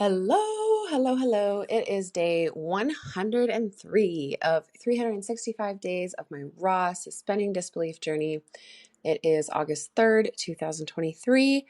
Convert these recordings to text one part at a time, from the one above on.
Hello, hello, hello. It is day 103 of 365 days of my raw suspending disbelief journey. It is August 3rd, 2023,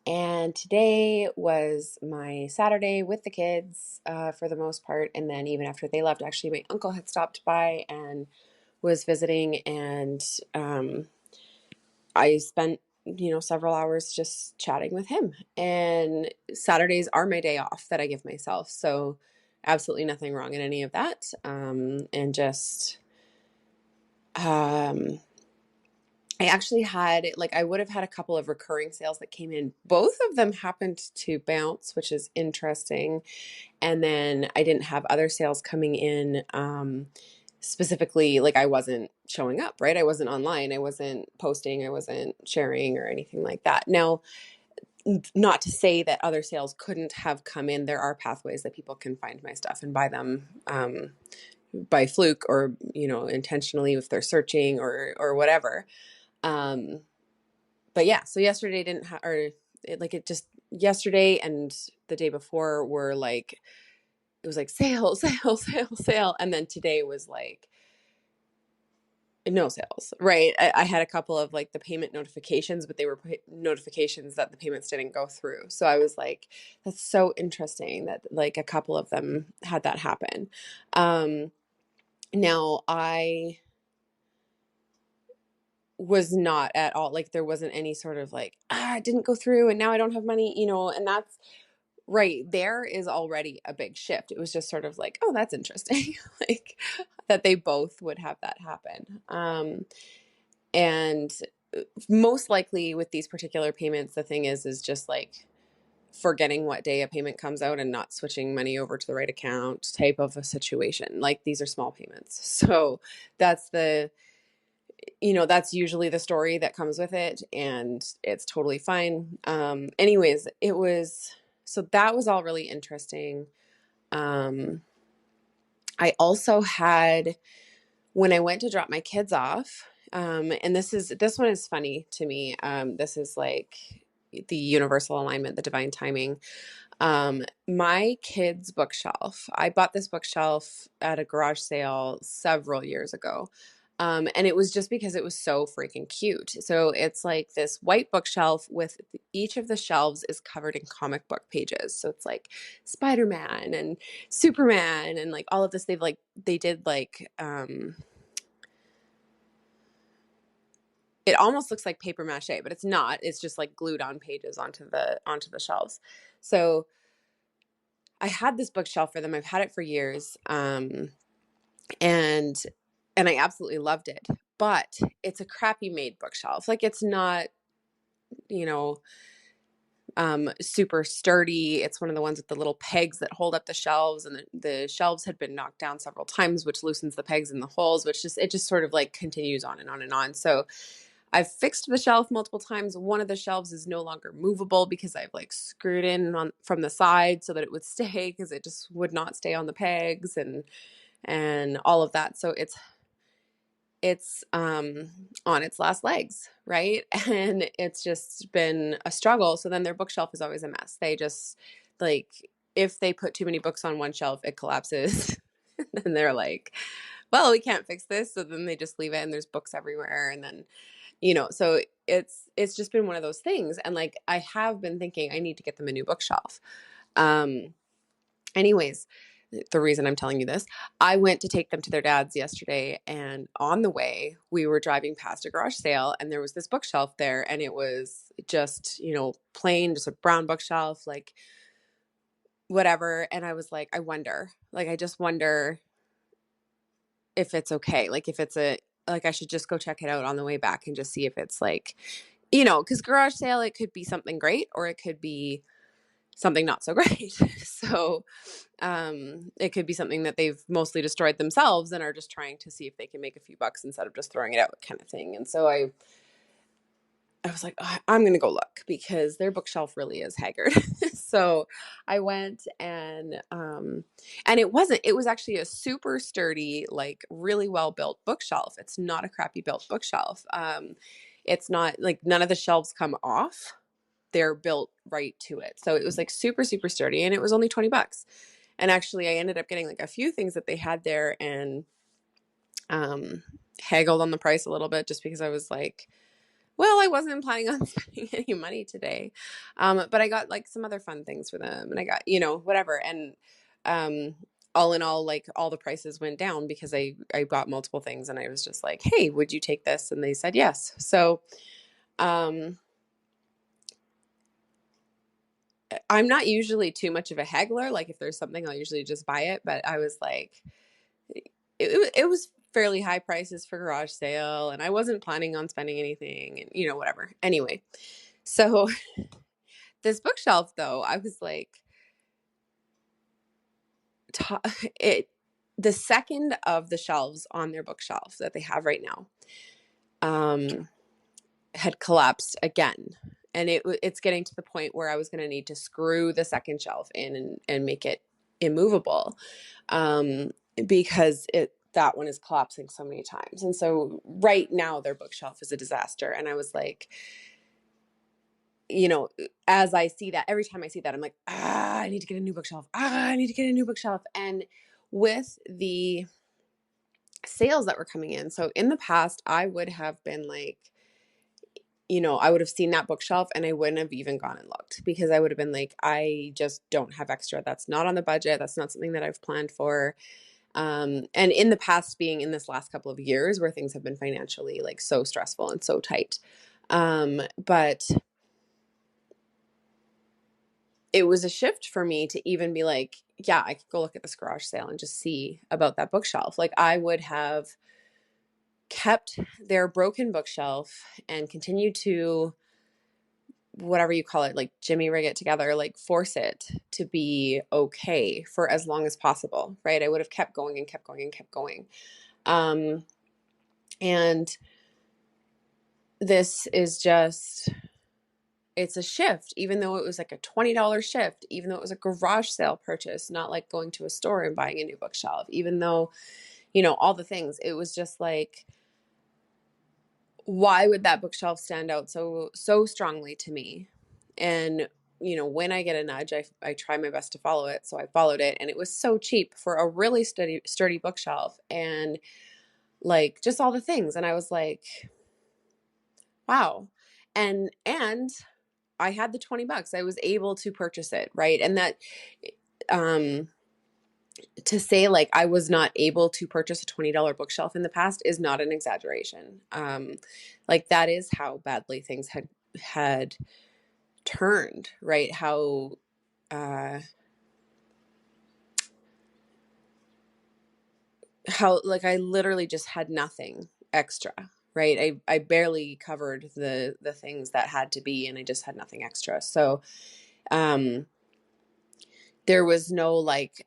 and today was my Saturday with the kids for the most part. And then even after they left, actually, my uncle had stopped by and was visiting, and I spent several hours just chatting with him. And Saturdays are my day off that I give myself. So absolutely nothing wrong in any of that. And just I actually had I would have had a couple of recurring sales that came in. Both of them happened to bounce, which is interesting. And then I didn't have other sales coming in. Specifically, I wasn't showing up, right? I wasn't online. I wasn't posting. I wasn't sharing or anything like that. Now, not to say that other sales couldn't have come in. There are pathways that people can find my stuff and buy them by fluke or, intentionally if they're searching or whatever. But yeah, so yesterday didn't have, or it just yesterday and the day before were it was sale, sale, sale, sale. And then today was no sales, right? I had a couple of the payment notifications, but they were notifications that the payments didn't go through. So I was like, that's so interesting that a couple of them had that happen. Now I was not at all, there wasn't any sort of it didn't go through and now I don't have money, and that's right there is already a big shift. It was just sort of oh, that's interesting. That they both would have that happen. And most likely with these particular payments, the thing is just forgetting what day a payment comes out and not switching money over to the right account type of a situation. These are small payments. So that's that's usually the story that comes with it, and it's totally fine. Anyways, so that was all really interesting. I also had, when I went to drop my kids off, and this one is funny to me. This is the universal alignment, the divine timing. My kids' bookshelf, I bought this bookshelf at a garage sale several years ago. And it was just because it was so freaking cute. So it's this white bookshelf with each of the shelves is covered in comic book pages. So it's Spider-Man and Superman and all of this. They did it almost looks like paper mache, but it's not. It's just glued on pages onto the shelves. So I had this bookshelf for them. I've had it for years. And I absolutely loved it, but it's a crappy made bookshelf. It's not, super sturdy. It's one of the ones with the little pegs that hold up the shelves, and the shelves had been knocked down several times, which loosens the pegs in the holes, it just sort of continues on and on and on. So I've fixed the shelf multiple times. One of the shelves is no longer movable because I've screwed in from the side so that it would stay, because it just would not stay on the pegs and all of that. So it's on its last legs, right? And it's just been a struggle. So then their bookshelf is always a mess. They just if they put too many books on one shelf, it collapses. And they're well, we can't fix this. So then they just leave it and there's books everywhere. And then, so it's just been one of those things. And I have been thinking I need to get them a new bookshelf. Anyways, the reason I'm telling you this, I went to take them to their dad's yesterday, and on the way we were driving past a garage sale, and there was this bookshelf there, and it was just, plain, just a brown bookshelf, whatever. And I was I wonder, I just wonder if it's okay. If it's I should just go check it out on the way back and just see if it's because garage sale, it could be something great or it could be something not so great. So it could be something that they've mostly destroyed themselves and are just trying to see if they can make a few bucks instead of just throwing it out, kind of thing. And so I was oh, I'm going to go look, because their bookshelf really is haggard. So I went and it was actually a super sturdy, really well built bookshelf. It's not a crappy built bookshelf. It's not none of the shelves come off. they're built right to it. So it was like super, super sturdy, and it was only $20. And actually I ended up getting like a few things that they had there, and haggled on the price a little bit just because I was like, well, I wasn't planning on spending any money today. But I got like some other fun things for them, and I got, whatever. And all in all, like all the prices went down because I bought multiple things, and I was just like, hey, would you take this? And they said yes. So I'm not usually too much of a haggler. Like if there's something, I'll usually just buy it. But I was like, it was fairly high prices for garage sale, and I wasn't planning on spending anything, and whatever. Anyway, so this bookshelf though, I was like, the second of the shelves on their bookshelf that they have right now, had collapsed again. And it's getting to the point where I was going to need to screw the second shelf in and make it immovable, because that one is collapsing so many times. And so right now their bookshelf is a disaster. And I was like, as I see that, every time I see that, I'm like, I need to get a new bookshelf. I need to get a new bookshelf. And with the sales that were coming in, so in the past, I would have been like, I would have seen that bookshelf and I wouldn't have even gone and looked, because I would have been like, I just don't have extra. That's not on the budget. That's not something that I've planned for. And in the past, being in this last couple of years where things have been financially like so stressful and so tight. But it was a shift for me to even be like, yeah, I could go look at this garage sale and just see about that bookshelf. Like I would have kept their broken bookshelf and continued to, whatever you call it, like Jimmy rig it together, like force it to be okay for as long as possible, right? I would have kept going and kept going and kept going. And this is just, it's a shift, even though it was like a $20 shift, even though it was a garage sale purchase, not like going to a store and buying a new bookshelf, even though, all the things, it was just like, why would that bookshelf stand out so strongly to me? And when I get a nudge, I try my best to follow it. So I followed it, and it was so cheap for a really sturdy bookshelf, and like just all the things. And I was like, wow. And I had the $20. I was able to purchase it, right? And that, to say like I was not able to purchase a $20 bookshelf in the past is not an exaggeration. Like that is how badly things had turned, right? How like I literally just had nothing extra, right? I barely covered the things that had to be, and I just had nothing extra. So there was no like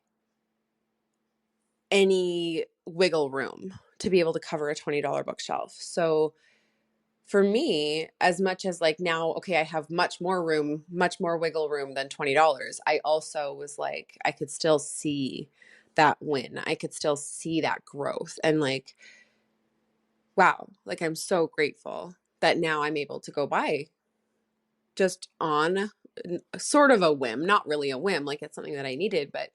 any wiggle room to be able to cover a $20 bookshelf. So for me, as much as like now, okay, I have much more room, much more wiggle room than $20, I also was like, I could still see that win. I could still see that growth. And like, wow, like I'm so grateful that now I'm able to go buy just on sort of a whim, not really a whim, like it's something that I needed, but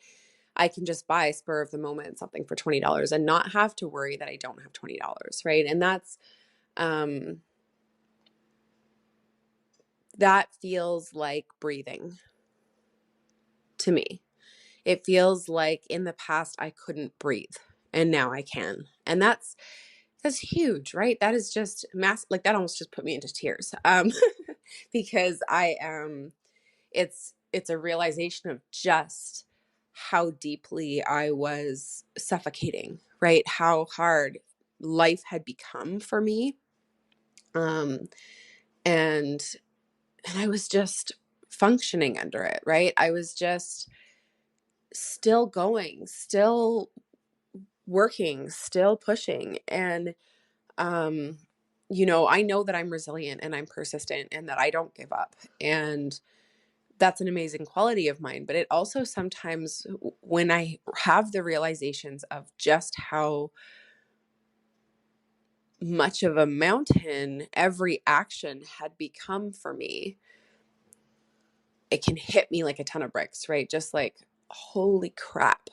I can just buy spur of the moment something for $20 and not have to worry that I don't have $20, right? And that feels like breathing to me. It feels like in the past I couldn't breathe and now I can. And that's huge, right? That is just like that almost just put me into tears. Because it's a realization of just how deeply I was suffocating, right? How hard life had become for me. And I was just functioning under it, right? I was just still going, still working, still pushing. And, I know that I'm resilient and I'm persistent and that I don't give up. And that's an amazing quality of mine. But it also sometimes, when I have the realizations of just how much of a mountain every action had become for me, it can hit me like a ton of bricks, right? Just like, holy crap.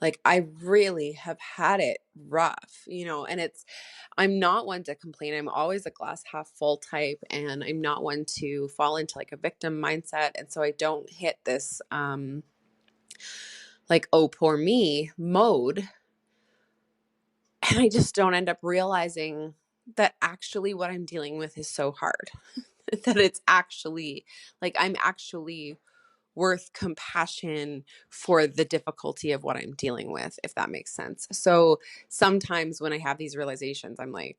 Like I really have had it rough, and I'm not one to complain. I'm always a glass half full type, and I'm not one to fall into like a victim mindset. And so I don't hit this, like, oh, poor me mode. And I just don't end up realizing that actually what I'm dealing with is so hard that it's actually like, I'm actually worth compassion for the difficulty of what I'm dealing with, if that makes sense. So sometimes when I have these realizations, I'm like,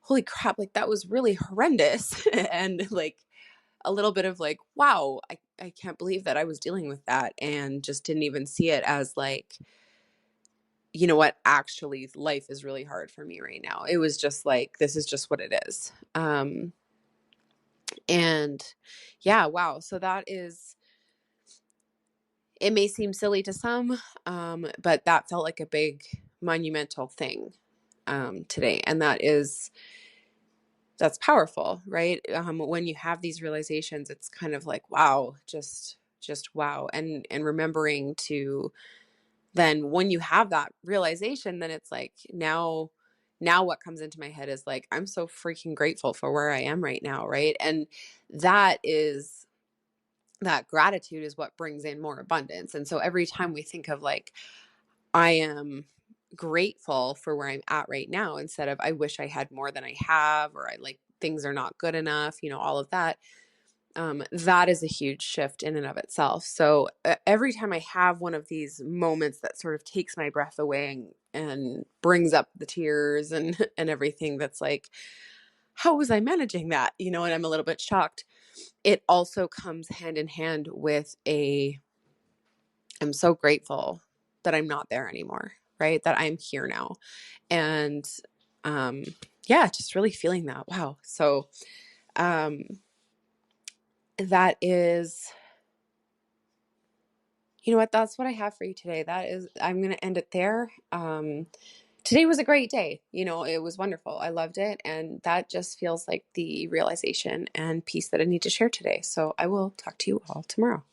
holy crap, like that was really horrendous. And like a little bit of like, wow, I can't believe that I was dealing with that and just didn't even see it as like, you know what, actually life is really hard for me right now. It was just like, this is just what it is. And yeah, wow. So that is, it may seem silly to some, but that felt like a big monumental thing today. And that's powerful, right? When you have these realizations, it's kind of like, wow, just wow. And remembering to then when you have that realization, then it's like now what comes into my head is like, I'm so freaking grateful for where I am right now. Right. And that gratitude is what brings in more abundance. And so every time we think of like, I am grateful for where I'm at right now, instead of I wish I had more than I have, or I like things are not good enough, all of that. That is a huge shift in and of itself. So every time I have one of these moments that sort of takes my breath away and brings up the tears and and everything, that's like, how was I managing that? And I'm a little bit shocked. It also comes hand in hand with I'm so grateful that I'm not there anymore, right? That I'm here now. And yeah, just really feeling that. Wow. So that is, you know what, that's what I have for you today. I'm going to end it there. Today was a great day. It was wonderful. I loved it. And that just feels like the realization and peace that I need to share today. So I will talk to you all tomorrow.